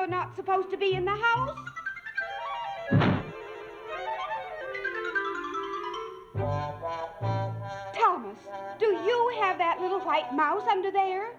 not supposed to be in the house? Thomas, do you have that little white mouse under there?